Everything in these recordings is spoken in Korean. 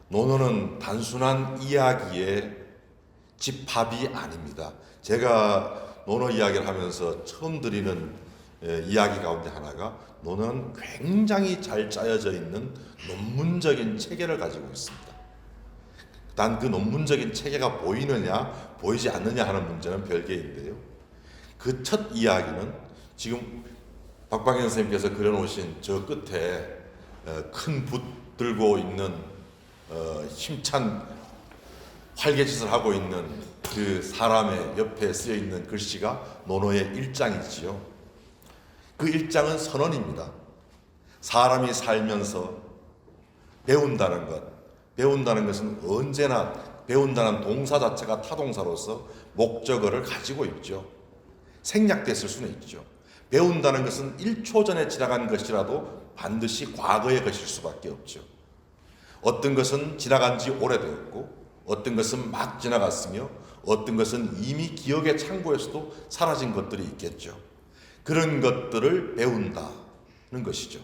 논어는 단순한 이야기의 집합이 아닙니다. 제가 논어 이야기를 하면서 처음 드리는 이야기 가운데 하나가, 논어는 굉장히 잘 짜여져 있는 논문적인 체계를 가지고 있습니다. 단 그 논문적인 체계가 보이느냐 보이지 않느냐 하는 문제는 별개인데요, 그 첫 이야기는 지금 박광현 선생님께서 그려놓으신 저 끝에 큰 붓 들고 있는 힘찬 활개짓을 하고 있는 그 사람의 옆에 쓰여 있는 글씨가 논어의 1장이지요. 그 1장은 선언입니다. 사람이 살면서 배운다는 것, 배운다는 것은 언제나 배운다는 동사 자체가 타동사로서 목적어를 가지고 있죠. 생략됐을 수는 있죠. 배운다는 것은 1초 전에 지나간 것이라도 반드시 과거의 것일 수밖에 없죠. 어떤 것은 지나간 지 오래되었고, 어떤 것은 막 지나갔으며, 어떤 것은 이미 기억의 창고에서도 사라진 것들이 있겠죠. 그런 것들을 배운다는 것이죠.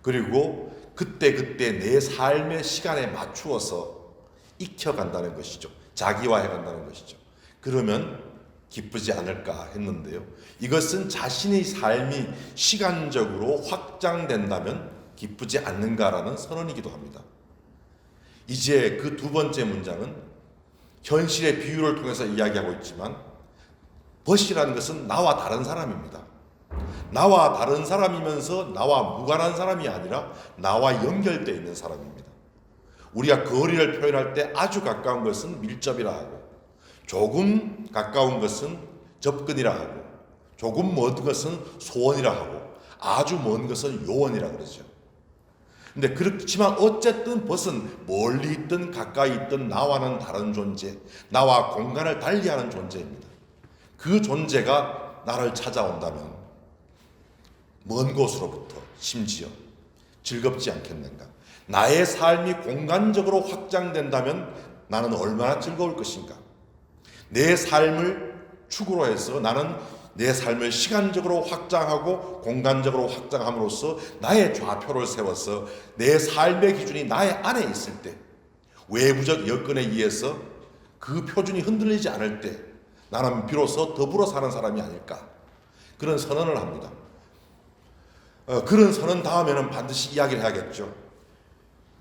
그리고 그때그때 내 삶의 시간에 맞추어서 익혀간다는 것이죠. 자기화해간다는 것이죠. 그러면 기쁘지 않을까 했는데요, 이것은 자신의 삶이 시간적으로 확장된다면 기쁘지 않는가라는 선언이기도 합니다. 이제 그 두 번째 문장은 현실의 비유를 통해서 이야기하고 있지만, 벗이라는 것은 나와 다른 사람입니다. 나와 다른 사람이면서 나와 무관한 사람이 아니라 나와 연결되어 있는 사람입니다. 우리가 거리를 표현할 때 아주 가까운 것은 밀접이라 하고, 조금 가까운 것은 접근이라 하고, 조금 먼 것은 소원이라 하고, 아주 먼 것은 요원이라 그러죠. 근데 그렇지만 어쨌든 벗은 멀리 있든 가까이 있든 나와는 다른 존재, 나와 공간을 달리하는 존재입니다. 그 존재가 나를 찾아온다면 먼 곳으로부터 심지어 즐겁지 않겠는가? 나의 삶이 공간적으로 확장된다면 나는 얼마나 즐거울 것인가? 내 삶을 축으로 해서 나는 내 삶을 시간적으로 확장하고 공간적으로 확장함으로써 나의 좌표를 세워서 내 삶의 기준이 나의 안에 있을 때, 외부적 여건에 의해서 그 표준이 흔들리지 않을 때 나는 비로소 더불어 사는 사람이 아닐까, 그런 선언을 합니다. 그런 선언 다음에는 반드시 이야기를 해야겠죠.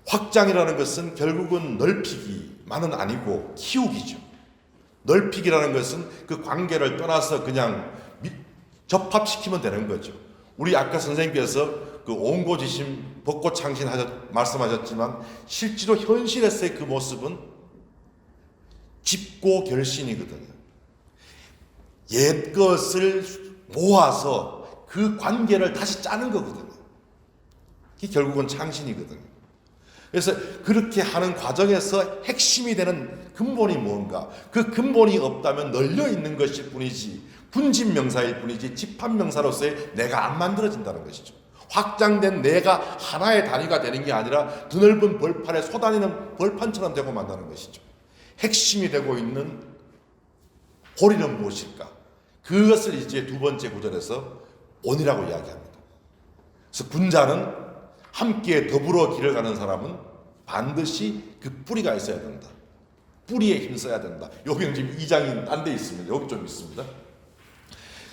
확장이라는 것은 결국은 넓히기만은 아니고 키우기죠. 넓히기라는 것은 그 관계를 떠나서 그냥 접합시키면 되는 거죠. 우리 아까 선생님께서 그 옹고지심 벚꽃창신 말씀하셨지만, 실제로 현실에서의 그 모습은 집고 결신이거든요. 옛 것을 모아서 그 관계를 다시 짜는 거거든요. 그게 결국은 창신이거든요. 그래서 그렇게 하는 과정에서 핵심이 되는 근본이 뭔가, 그 근본이 없다면 널려 있는 것일 뿐이지, 군집 명사일 뿐이지 집합 명사로서의 내가 안 만들어진다는 것이죠. 확장된 내가 하나의 단위가 되는 게 아니라 드넓은 벌판에 솟아있는 벌판처럼 되고 만다는 것이죠. 핵심이 되고 있는 고리는 무엇일까? 그것을 이제 두 번째 구절에서 온이라고 이야기합니다. 그래서 군자는 함께 더불어 길을 가는 사람은 반드시 그 뿌리가 있어야 된다. 뿌리에 힘써야 된다. 여기는 지금 2장이 안 돼 있습니다. 여기 좀 있습니다.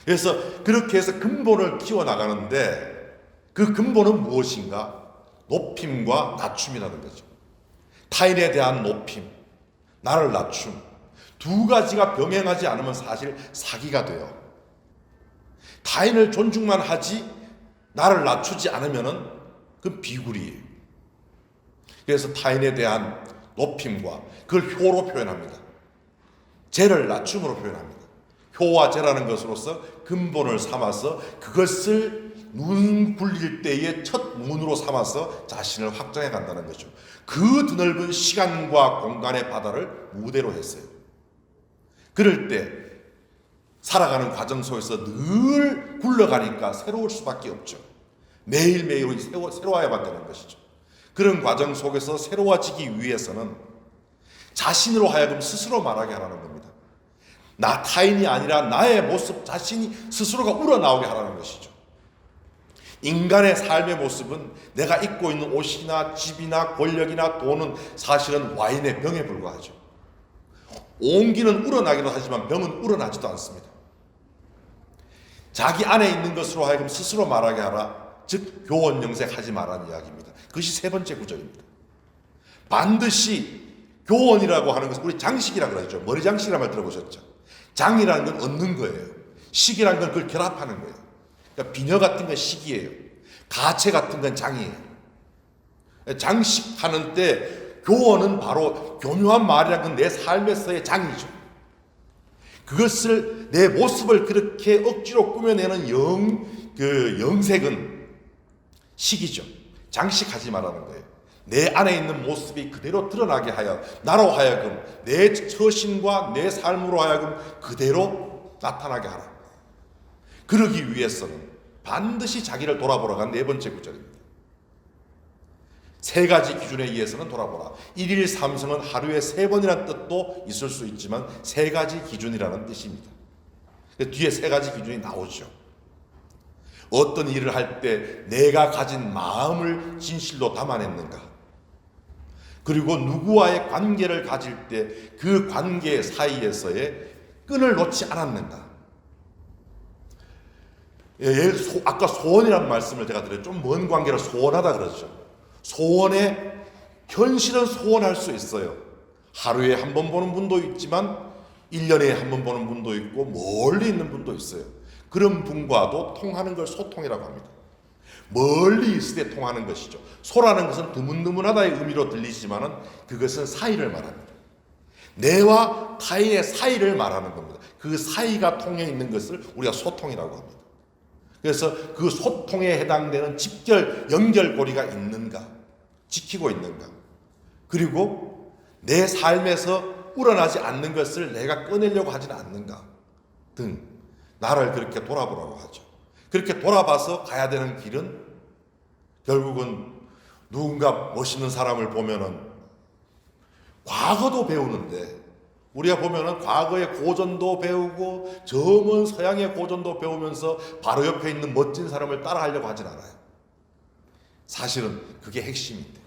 그래서 그렇게 해서 근본을 키워나가는데, 그 근본은 무엇인가? 높임과 낮춤이라는 거죠. 타인에 대한 높임, 나를 낮춤, 두 가지가 병행하지 않으면 사실 사기가 돼요. 타인을 존중만 하지 나를 낮추지 않으면은 그건 비굴이에요. 그래서 타인에 대한 높임과 그걸 효로 표현합니다. 죄를 낮춤으로 표현합니다. 효와 죄라는 것으로서 근본을 삼아서 그것을 눈 굴릴 때의 첫 문으로 삼아서 자신을 확장해 간다는 거죠. 그 드넓은 시간과 공간의 바다를 무대로 했어요. 그럴 때 살아가는 과정 속에서 늘 굴러가니까 새로울 수밖에 없죠. 매일매일 새로워야만 되는 것이죠. 그런 과정 속에서 새로워지기 위해서는 자신으로 하여금 스스로 말하게 하라는 겁니다. 나 타인이 아니라 나의 모습 자신이 스스로가 우러나오게 하라는 것이죠. 인간의 삶의 모습은 내가 입고 있는 옷이나 집이나 권력이나 돈은 사실은 와인의 병에 불과하죠. 온기는 우러나기도 하지만 병은 우러나지도 않습니다. 자기 안에 있는 것으로 하여금 스스로 말하게 하라. 즉 교원 영색하지 말라는 이야기입니다. 그것이 세 번째 구절입니다. 반드시 교원이라고 하는 것은 우리 장식이라고 그러죠. 머리 장식이라는 말 들어보셨죠? 장이라는 건 얻는 거예요. 식이라는 건 그걸 결합하는 거예요. 그러니까 비녀 같은 건 식이에요. 가채 같은 건 장이에요. 장식하는 때 교원은 바로 교묘한 말이라는 건 내 삶에서의 장이죠. 그것을 내 모습을 그렇게 억지로 꾸며내는 영색은 식이죠. 장식하지 말라는 거예요. 내 안에 있는 모습이 그대로 드러나게 하여 나로 하여금 내 처신과 내 삶으로 하여금 그대로 나타나게 하라. 그러기 위해서는 반드시 자기를 돌아보러 간 네 번째 구절입니다. 세 가지 기준에 의해서는 돌아보라. 1일 3성은 하루에 3번이라는 뜻도 있을 수 있지만 세 가지 기준이라는 뜻입니다. 뒤에 세 가지 기준이 나오죠. 어떤 일을 할 때 내가 가진 마음을 진실로 담아냈는가? 그리고 누구와의 관계를 가질 때 그 관계 사이에서의 끈을 놓지 않았는가? 아까 소원이라는 말씀을 제가 드렸죠. 좀 먼 관계를 소원하다 그러죠. 소원에 현실은 소원할 수 있어요. 하루에 한 번 보는 분도 있지만 1년에 한 번 보는 분도 있고 멀리 있는 분도 있어요. 그런 분과도 통하는 걸 소통이라고 합니다. 멀리 있을 때 통하는 것이죠. 소라는 것은 드문드문하다의 의미로 들리지만은 그것은 사이를 말합니다. 내와 타인의 사이를 말하는 겁니다. 그 사이가 통해 있는 것을 우리가 소통이라고 합니다. 그래서 그 소통에 해당되는 직결, 연결고리가 있는가, 지키고 있는가, 그리고 내 삶에서 우러나지 않는 것을 내가 꺼내려고 하지는 않는가 등 나를 그렇게 돌아보라고 하죠. 그렇게 돌아봐서 가야 되는 길은 결국은 누군가 멋있는 사람을 보면은 과거도 배우는데 우리가 보면은 과거의 고전도 배우고 저 먼 서양의 고전도 배우면서 바로 옆에 있는 멋진 사람을 따라하려고 하진 않아요. 사실은 그게 핵심인데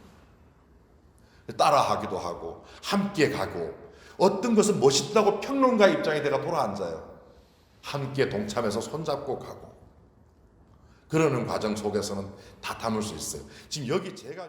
따라하기도 하고 함께 가고 어떤 것은 멋있다고 평론가 입장에 내가 돌아앉아요. 함께 동참해서 손잡고 가고 그러는 과정 속에서는 다 담을 수 있어요. 지금 여기 제가